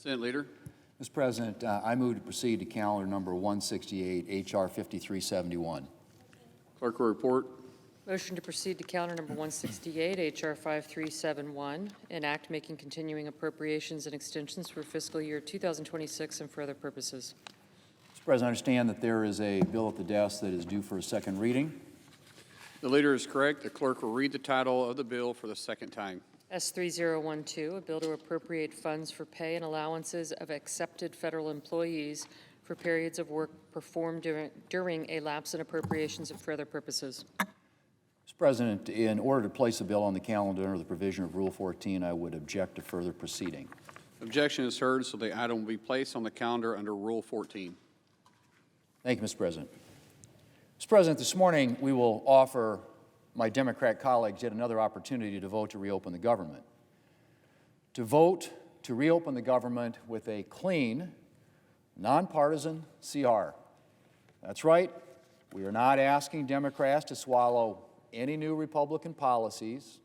Senate Leader. Mr. President, I move to proceed to calendar number 168, H.R. 5371. Clerk will report. Motion to proceed to calendar number 168, H.R. 5371, an act making continuing appropriations and extensions for fiscal year 2026 and for other purposes. Mr. President, I understand that there is a bill at the desk that is due for a second reading. The Leader is correct. The clerk will read the title of the bill for the second time. S3012, a bill to appropriate funds for pay and allowances of accepted federal employees for periods of work performed during a lapse in appropriations and for other purposes. Mr. President, in order to place a bill on the calendar under the provision of Rule 14, I would object to further proceeding. Objection is heard, so the item will be placed on the calendar under Rule 14. Thank you, Mr. President. Mr. President, this morning we will offer my Democrat colleagues yet another opportunity to vote to reopen the government. To vote to reopen the government with a clean, nonpartisan CR. That's right. We are not asking Democrats to swallow any new Republican policies.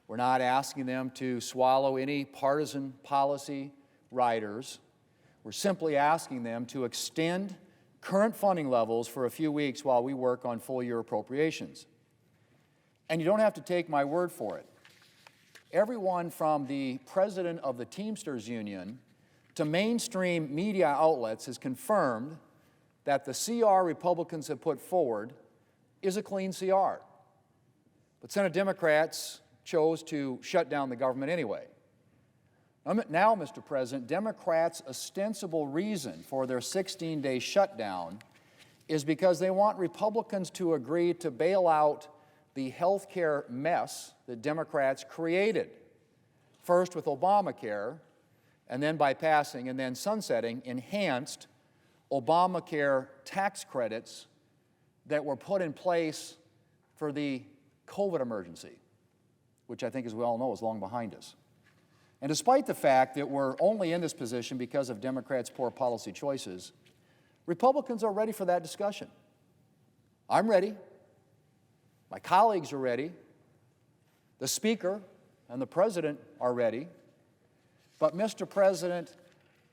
We're not asking them to swallow any partisan policy riders. We're simply asking them to extend current funding levels for a few weeks while we work on full-year appropriations. And you don't have to take my word for it. Everyone from the president of the Teamsters Union to mainstream media outlets has confirmed that the CR Republicans have put forward is a clean CR. But Senate Democrats chose to shut down the government anyway. Now, Mr. President, Democrats' ostensible reason for their 16-day shutdown is because they want Republicans to agree to bail out the health care mess that Democrats created, first with Obamacare, and then by passing and then sunsetting enhanced Obamacare tax credits that were put in place for the COVID emergency, which I think, as we all know, is long behind us. And despite the fact that we're only in this position because of Democrats' poor policy choices, Republicans are ready for that discussion. I'm ready. My colleagues are ready. The Speaker and the President are ready. But, Mr. President,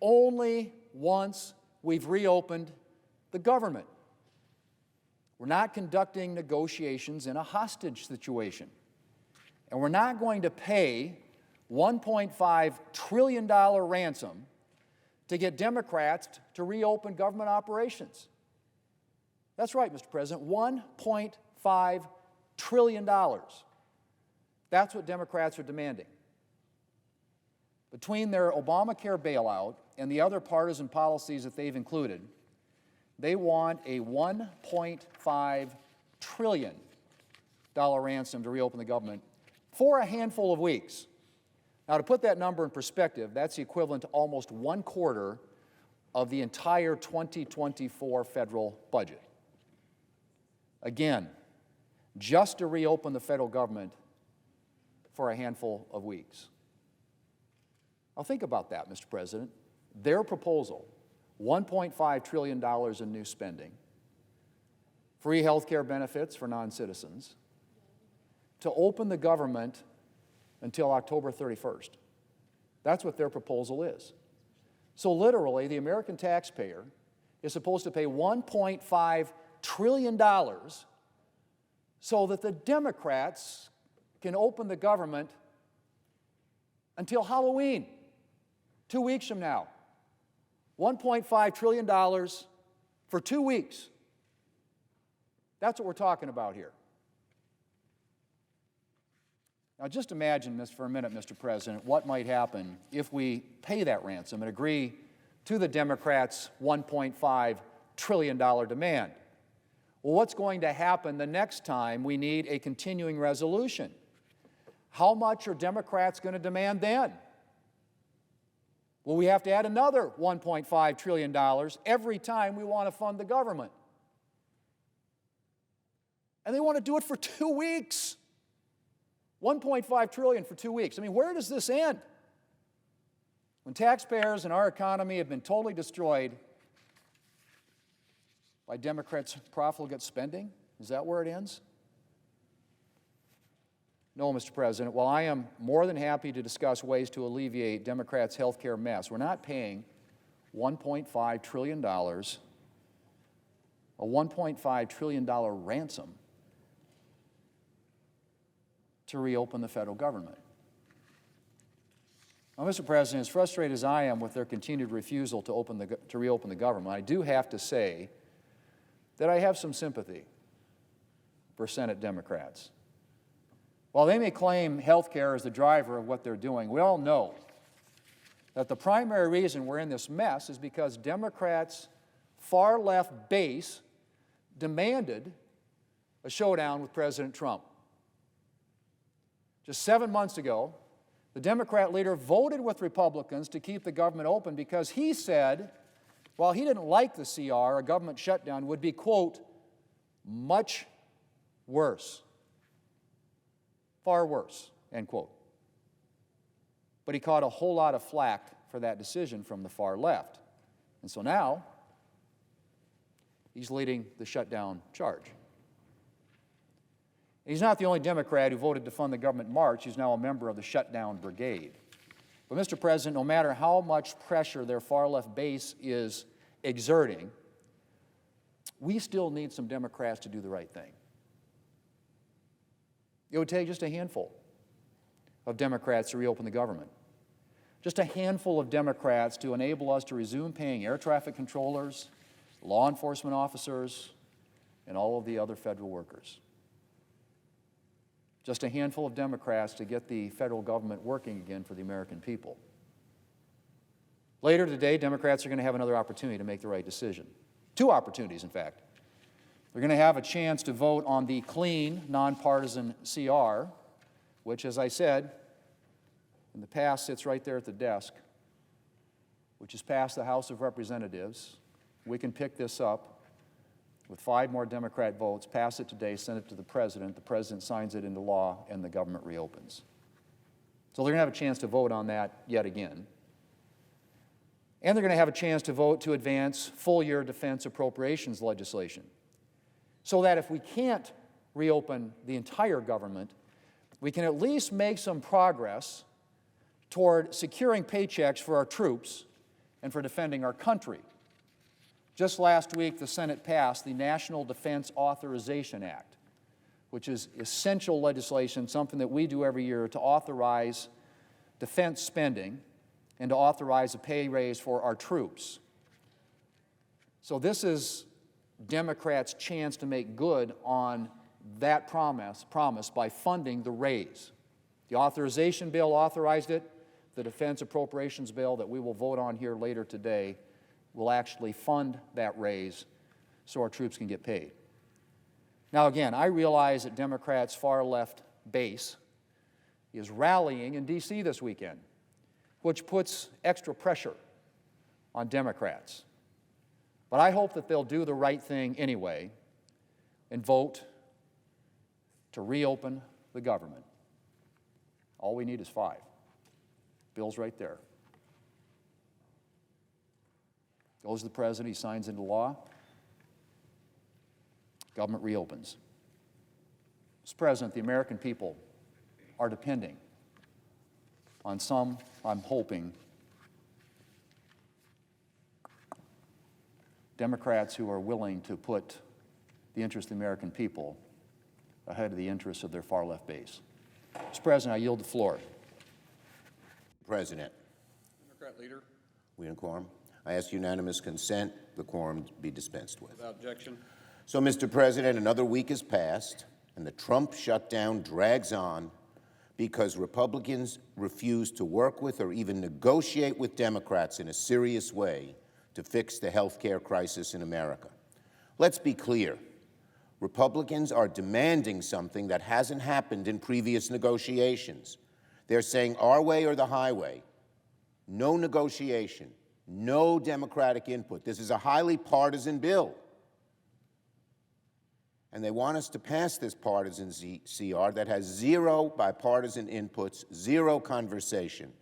only once we've reopened the government. We're not conducting negotiations in a hostage situation. And we're not going to pay $1.5 trillion ransom to get Democrats to reopen government operations. That's right, Mr. President, $1.5 trillion. That's what Democrats are demanding. Between their Obamacare bailout and the other partisan policies that they've included, they want a $1.5 trillion ransom to reopen the government for a handful of weeks. Now, to put that number in perspective, that's the equivalent to almost 1/4 of the entire 2024 federal budget. Again, just to reopen the federal government for a handful of weeks. Now think about that, Mr. President. Their proposal, $1.5 trillion in new spending, free health care benefits for non-citizens, to open the government until October 31st. That's what their proposal is. So literally, the American taxpayer is supposed to pay $1.5 trillion so that the Democrats can open the government until Halloween, 2 weeks from now. $1.5 trillion for 2 weeks. That's what we're talking about here. Now just imagine this for a minute, Mr. President, what might happen if we pay that ransom and agree to the Democrats' $1.5 trillion demand. Well, what's going to happen the next time we need a continuing resolution? How much are Democrats going to demand then? Will we have to add another $1.5 trillion every time we want to fund the government? And they want to do it for 2 weeks. $1.5 trillion for 2 weeks. I mean, where does this end? When taxpayers and our economy have been totally destroyed by Democrats' profligate spending? Is that where it ends? No, Mr. President. While I am more than happy to discuss ways to alleviate Democrats' health care mess, we're not paying $1.5 trillion, a $1.5 trillion ransom to reopen the federal government. Now, Mr. President, as frustrated as I am with their continued refusal to reopen the government, I do have to say that I have some sympathy for Senate Democrats. While they may claim health care is the driver of what they're doing, we all know that the primary reason we're in this mess is because Democrats' far-left base demanded a showdown with President Trump. Just 7 months ago, the Democrat leader voted with Republicans to keep the government open because he said, while he didn't like the CR, a government shutdown would be, quote, much worse. Far worse, end quote. But he caught a whole lot of flack for that decision from the far left. And so now, he's leading the shutdown charge. And he's not the only Democrat who voted to fund the government march. He's now a member of the shutdown brigade. But, Mr. President, no matter how much pressure their far-left base is exerting, we still need some Democrats to do the right thing. It would take just a handful of Democrats to reopen the government. Just a handful of Democrats to enable us to resume paying air traffic controllers, law enforcement officers, and all of the other federal workers. Just a handful of Democrats to get the federal government working again for the American people. Later today, Democrats are going to have another opportunity to make the right decision. Two opportunities, in fact. They're going to have a chance to vote on the clean, nonpartisan CR, which, as I said, in the past sits right there at the desk, which has passed the House of Representatives. We can pick this up with 5 more Democrat votes, pass it today, send it to the President signs it into law, and the government reopens. So they're going to have a chance to vote on that yet again. And they're going to have a chance to vote to advance full-year defense appropriations legislation, so that if we can't reopen the entire government, we can at least make some progress toward securing paychecks for our troops and for defending our country. Just last week, the Senate passed the National Defense Authorization Act, which is essential legislation, something that we do every year to authorize defense spending and to authorize a pay raise for our troops. So this is Democrats' chance to make good on that promise by funding the raise. The authorization bill authorized it. The defense appropriations bill that we will vote on here later today will actually fund that raise so our troops can get paid. Now again, I realize that Democrats' far-left base is rallying in D.C. this weekend, which puts extra pressure on Democrats. But I hope that they'll do the right thing anyway and vote to reopen the government. All we need is 5. Bill's right there. Goes to the President, he signs into law. Government reopens. Mr. President, the American people are depending on some, I'm hoping, Democrats who are willing to put the interest of the American people ahead of the interests of their far-left base. Mr. President, I yield the floor. President. Democrat leader. We in quorum. I ask unanimous consent the quorum be dispensed with. Without objection. So, Mr. President, another week has passed, and the Trump shutdown drags on because Republicans refuse to work with or even negotiate with Democrats in a serious way to fix the health care crisis in America. Let's be clear. Republicans are demanding something that hasn't happened in previous negotiations. They're saying our way or the highway. No negotiation, no Democratic input. This is a highly partisan bill. And they want us to pass this partisan CR that has 0 bipartisan inputs, 0 conversation,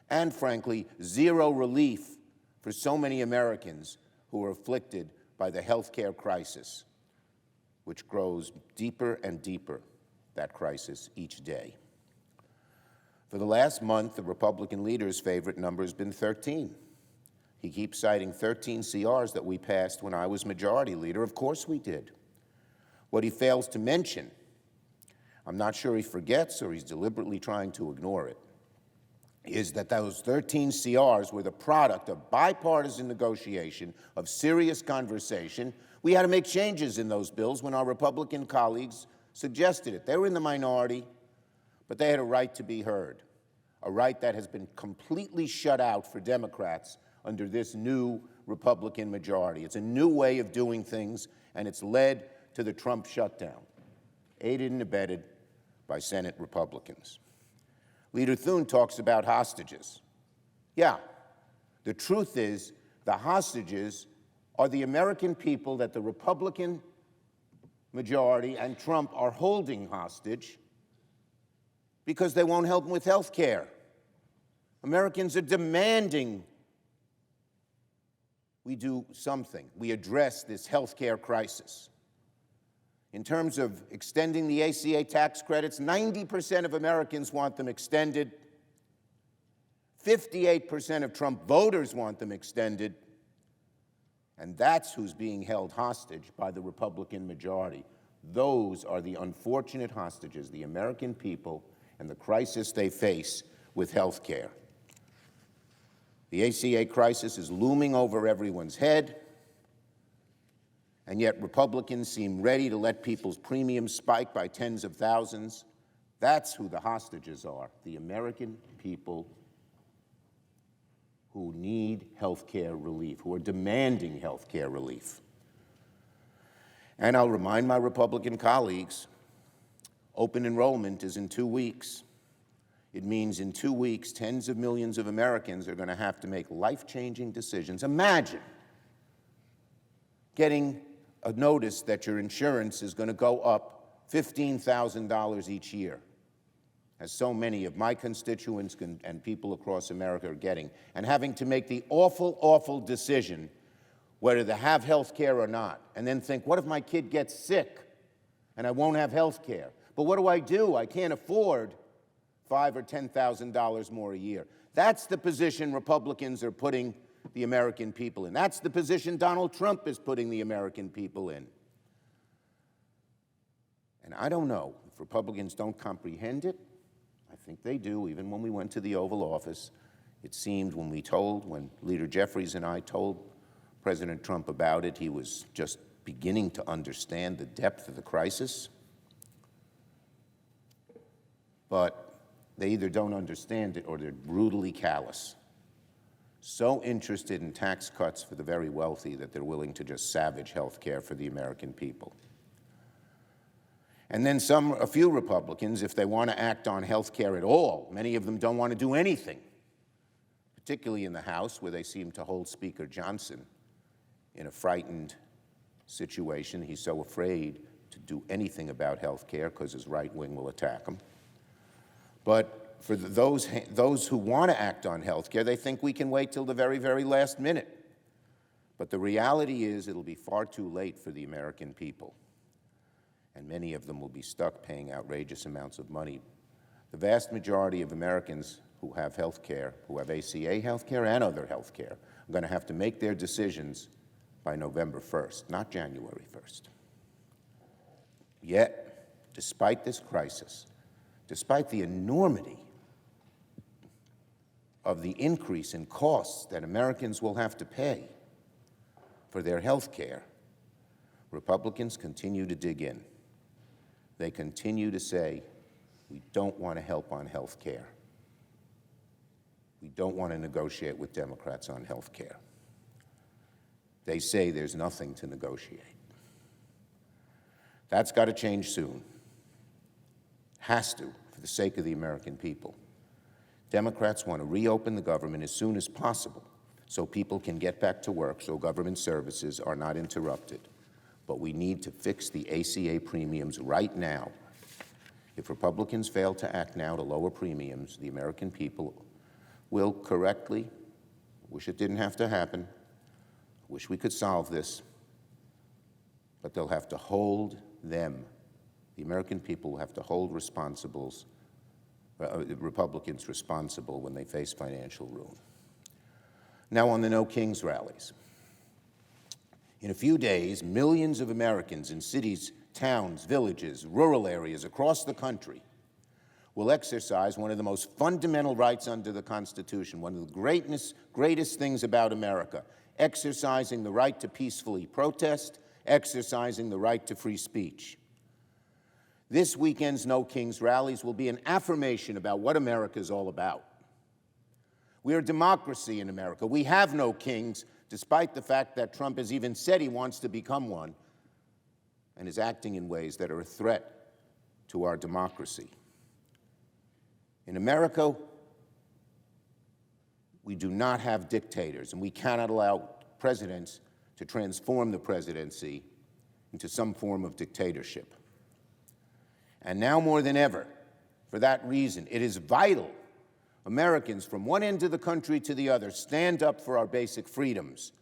and frankly, 0 relief for so many Americans who are afflicted by the health care crisis, which grows deeper and deeper that crisis each day. For the last month, the Republican leader's favorite number has been 13. He keeps citing 13 CRs that we passed when I was majority leader. Of course we did. What he fails to mention, I'm not sure he forgets or he's deliberately trying to ignore it, is that those 13 CRs were the product of bipartisan negotiation, of serious conversation. We had to make changes in those bills when our Republican colleagues suggested it. They were in the minority, but they had a right to be heard, a right that has been completely shut out for Democrats under this new Republican majority. It's a new way of doing things, and it's led to the Trump shutdown, aided and abetted by Senate Republicans. Leader Thune talks about hostages. Yeah, the truth is the hostages are the American people that the Republican majority and Trump are holding hostage because they won't help them with health care. Americans are demanding we do something. We address this health care crisis. In terms of extending the ACA tax credits, 90% of Americans want them extended. 58% of Trump voters want them extended. And that's who's being held hostage by the Republican majority. Those are the unfortunate hostages, the American people, and the crisis they face with health care. The ACA crisis is looming over everyone's head, and yet Republicans seem ready to let people's premiums spike by tens of thousands. That's who the hostages are, the American people who need health care relief, who are demanding health care relief. And I'll remind my Republican colleagues, open enrollment is in 2 weeks. It means in 2 weeks, tens of millions of Americans are going to have to make life-changing decisions. Imagine getting a notice that your insurance is going to go up $15,000 each year, as so many of my constituents and people across America are getting, and having to make the awful, awful decision whether to have health care or not, and then think, what if my kid gets sick and I won't have health care? But what do? I can't afford $5,000 or $10,000 more a year. That's the position Republicans are putting the American people in. That's the position Donald Trump is putting the American people in. And I don't know if Republicans don't comprehend it. I think they do. Even when we went to the Oval Office, it seemed when Leader Jeffries and I told President Trump about it, he was just beginning to understand the depth of the crisis. But they either don't understand it or they're brutally callous. So interested in tax cuts for the very wealthy that they're willing to just savage health care for the American people. And then a few Republicans, if they want to act on health care at all, many of them don't want to do anything, particularly in the House, where they seem to hold Speaker Johnson in a frightened situation. He's so afraid to do anything about health care because his right wing will attack him. But for those who want to act on health care, they think we can wait till the very, very last minute. But the reality is it'll be far too late for the American people. And many of them will be stuck paying outrageous amounts of money. The vast majority of Americans who have health care, who have ACA health care and other health care, are going to have to make their decisions by November 1st, not January 1st. Yet, despite this crisis, despite the enormity of the increase in costs that Americans will have to pay for their health care, Republicans continue to dig in. They continue to say, we don't want to help on health care. We don't want to negotiate with Democrats on health care. They say there's nothing to negotiate. That's got to change soon. Has to, for the sake of the American people. Democrats want to reopen the government as soon as possible so people can get back to work, so government services are not interrupted. But we need to fix the ACA premiums right now. If Republicans fail to act now to lower premiums, the American people will correctly, wish it didn't have to happen, wish we could solve this, but they'll have to hold them the American people will have to hold Republicans responsible when they face financial ruin. Now on the No Kings rallies. In a few days, millions of Americans in cities, towns, villages, rural areas across the country will exercise one of the most fundamental rights under the Constitution, one of the greatest things about America, exercising the right to peacefully protest, exercising the right to free speech. This weekend's No Kings rallies will be an affirmation about what America is all about. We are a democracy in America. We have no kings, despite the fact that Trump has even said he wants to become one and is acting in ways that are a threat to our democracy. In America, we do not have dictators, and we cannot allow presidents to transform the presidency into some form of dictatorship. And now more than ever, for that reason, it is vital Americans from one end of the country to the other stand up for our basic freedoms,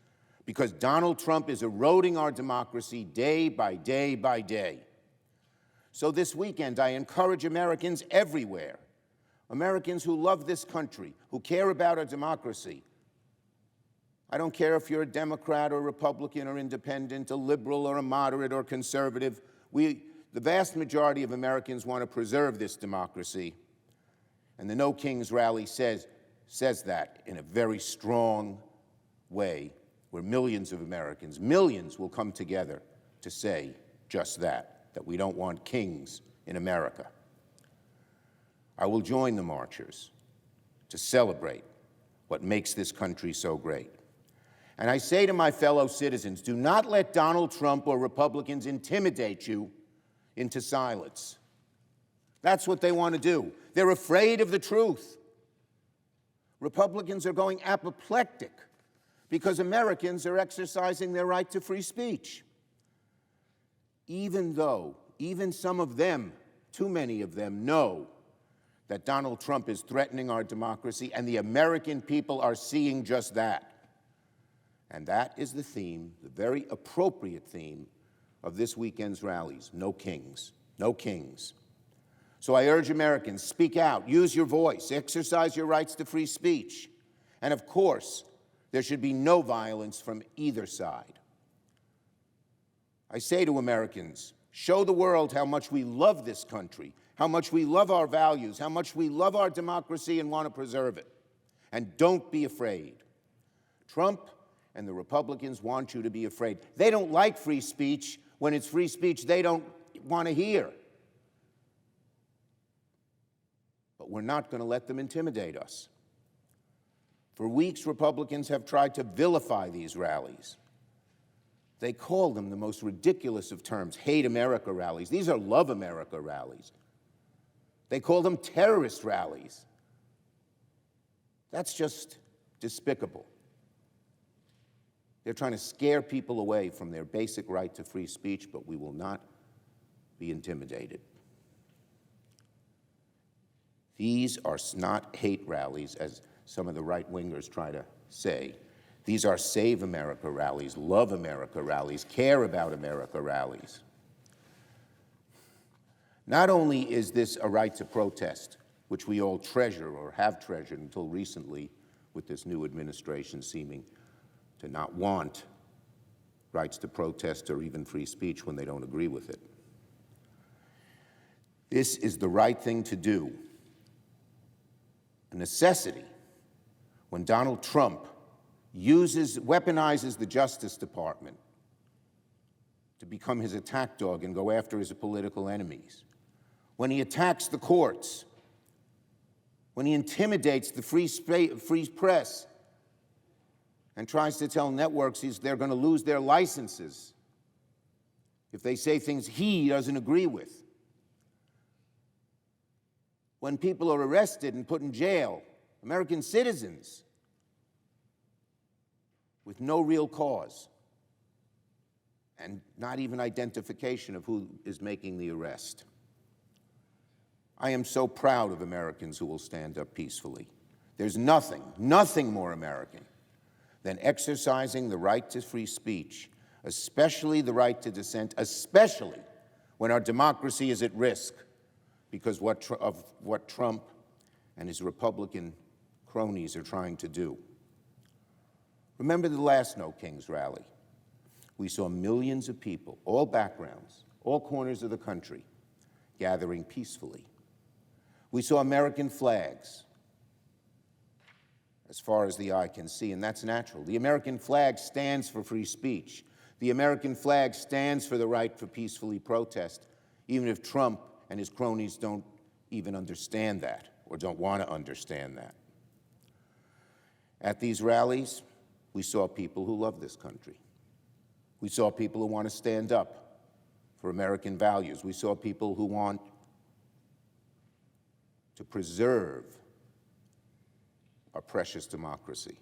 because Donald Trump is eroding our democracy day by day by day. So this weekend, I encourage Americans everywhere, Americans who love this country, who care about our democracy. I don't care if you're a Democrat or Republican or independent, a liberal or a moderate or conservative. The vast majority of Americans want to preserve this democracy. And the No Kings rally says that in a very strong way, where millions of Americans, millions will come together to say just that we don't want kings in America. I will join the marchers to celebrate what makes this country so great. And I say to my fellow citizens, do not let Donald Trump or Republicans intimidate you into silence. That's what they want to do. They're afraid of the truth. Republicans are going apoplectic because Americans are exercising their right to free speech. Even some of them, too many of them, know that Donald Trump is threatening our democracy, and the American people are seeing just that. And that is the theme, the very appropriate theme of this weekend's rallies. No kings. No kings. So I urge Americans, speak out, use your voice, exercise your rights to free speech. And of course, there should be no violence from either side. I say to Americans, show the world how much we love this country, how much we love our values, how much we love our democracy and want to preserve it. And don't be afraid. Trump and the Republicans want you to be afraid. They don't like free speech when it's free speech they don't want to hear. But we're not going to let them intimidate us. For weeks, Republicans have tried to vilify these rallies. They call them the most ridiculous of terms, hate America rallies. These are love America rallies. They call them terrorist rallies. That's just despicable. They're trying to scare people away from their basic right to free speech, but we will not be intimidated. These are not hate rallies, as some of the right-wingers try to say. These are Save America rallies, Love America rallies, Care About America rallies. Not only is this a right to protest, which we all treasure or have treasured until recently, with this new administration seeming to not want rights to protest or even free speech when they don't agree with it. This is the right thing to do, a necessity, when Donald Trump weaponizes the Justice Department to become his attack dog and go after his political enemies, when he attacks the courts, when he intimidates the free press and tries to tell networks they're going to lose their licenses if they say things he doesn't agree with. When people are arrested and put in jail, American citizens, with no real cause and not even identification of who is making the arrest. I am so proud of Americans who will stand up peacefully. There's nothing more American than exercising the right to free speech, especially the right to dissent, especially when our democracy is at risk because of what Trump and his Republican cronies are trying to do. Remember the last No Kings rally. We saw millions of people, all backgrounds, all corners of the country, gathering peacefully. We saw American flags as far as the eye can see, and that's natural. The American flag stands for free speech. The American flag stands for the right for peacefully protest, even if Trump and his cronies don't even understand that or don't want to understand that. At these rallies, we saw people who love this country. We saw people who want to stand up for American values. We saw people who want to preserve our precious democracy.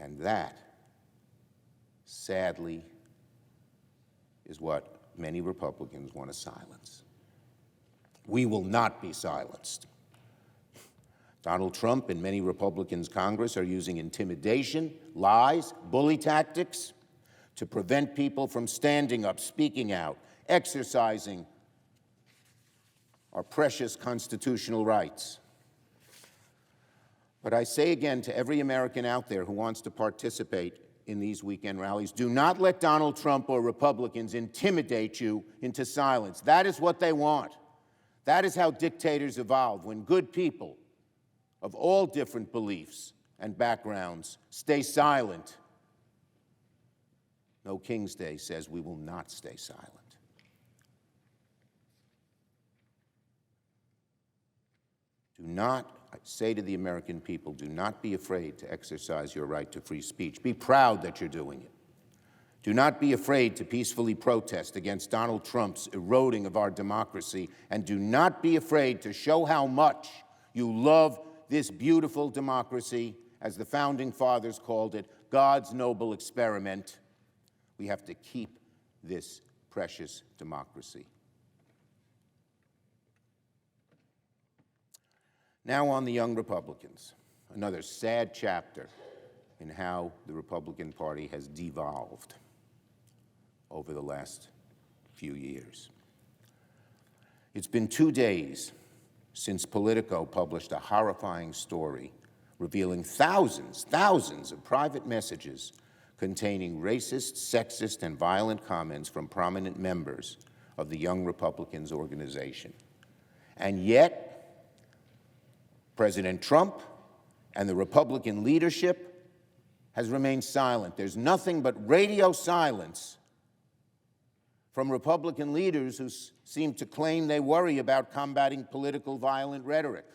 And that, sadly, is what many Republicans want to silence. We will not be silenced. Donald Trump and many Republicans in Congress are using intimidation, lies, bully tactics to prevent people from standing up, speaking out, exercising our precious constitutional rights. But I say again to every American out there who wants to participate in these weekend rallies, do not let Donald Trump or Republicans intimidate you into silence. That is what they want. That is how dictators evolve, when good people of all different beliefs and backgrounds stay silent. No King's Day says we will not stay silent. Do not, I say to the American people, do not be afraid to exercise your right to free speech. Be proud that you're doing it. Do not be afraid to peacefully protest against Donald Trump's eroding of our democracy, and do not be afraid to show how much you love this beautiful democracy, as the Founding Fathers called it, God's noble experiment. We have to keep this precious democracy. Now on the young Republicans, another sad chapter in how the Republican Party has devolved over the last few years. It's been 2 days since Politico published a horrifying story revealing thousands of private messages containing racist, sexist, and violent comments from prominent members of the Young Republicans organization. And yet, President Trump and the Republican leadership has remained silent. There's nothing but radio silence from Republican leaders who seem to claim they worry about combating political violent rhetoric.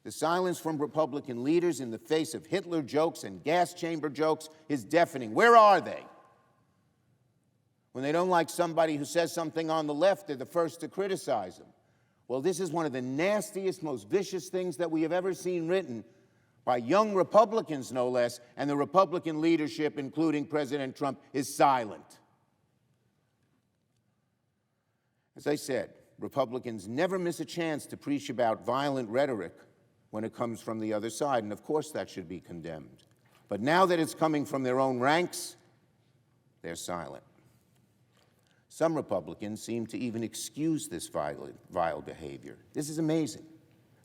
The silence from Republican leaders in the face of Hitler jokes and gas chamber jokes is deafening. Where are they? When they don't like somebody who says something on the left, they're the first to criticize them. Well, this is one of the nastiest, most vicious things that we have ever seen written by young Republicans, no less, and the Republican leadership, including President Trump, is silent. As I said, Republicans never miss a chance to preach about violent rhetoric when it comes from the other side, and of course that should be condemned. But now that it's coming from their own ranks, they're silent. Some Republicans seem to even excuse this vile behavior. This is amazing.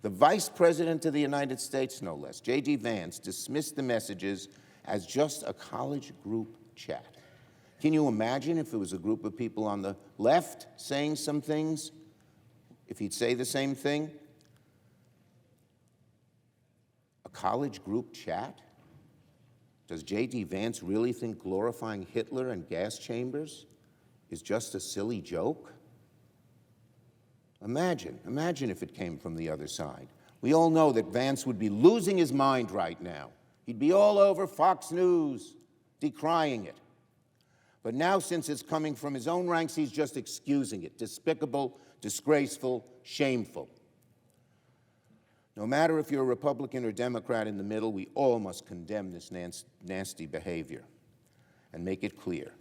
The Vice President of the United States, no less, J.D. Vance, dismissed the messages as just a college group chat. Can you imagine if it was a group of people on the left saying some things, if he'd say the same thing? A college group chat? Does J.D. Vance really think glorifying Hitler and gas chambers is just a silly joke? Imagine if it came from the other side. We all know that Vance would be losing his mind right now. He'd be all over Fox News, decrying it. But now, since it's coming from his own ranks, he's just excusing it. Despicable, disgraceful, shameful. No matter if you're a Republican or Democrat in the middle, we all must condemn this nasty behavior and make it clear.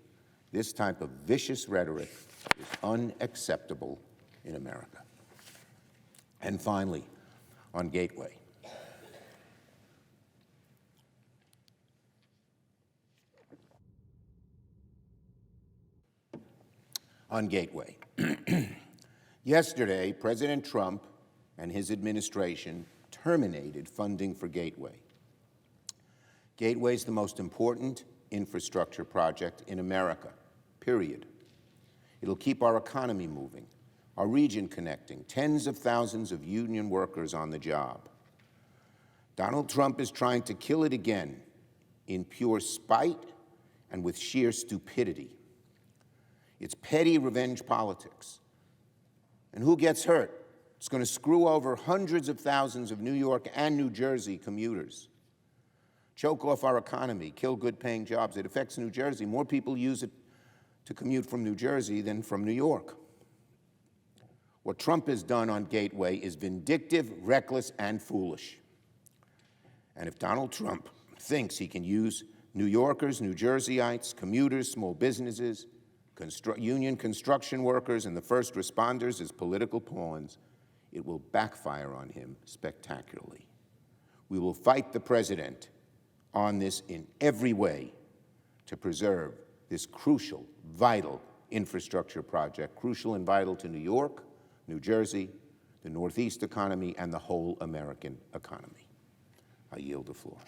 This type of vicious rhetoric is unacceptable in America. And finally, on Gateway. on Gateway. Yesterday, President Trump and his administration terminated funding for Gateway. Gateway is the most important infrastructure project in America, period. It'll keep our economy moving, our region connecting, tens of thousands of union workers on the job. Donald Trump is trying to kill it again in pure spite and with sheer stupidity. It's petty revenge politics. And who gets hurt? It's going to screw over hundreds of thousands of New York and New Jersey commuters, choke off our economy, kill good-paying jobs. It affects New Jersey. More people use it to commute from New Jersey than from New York. What Trump has done on Gateway is vindictive, reckless, and foolish. And if Donald Trump thinks he can use New Yorkers, New Jerseyites, commuters, small businesses, union construction workers, and the first responders as political pawns, it will backfire on him spectacularly. We will fight the president on this in every way to preserve this crucial, vital infrastructure project, crucial and vital to New York, New Jersey, the Northeast economy, and the whole American economy. I yield the floor.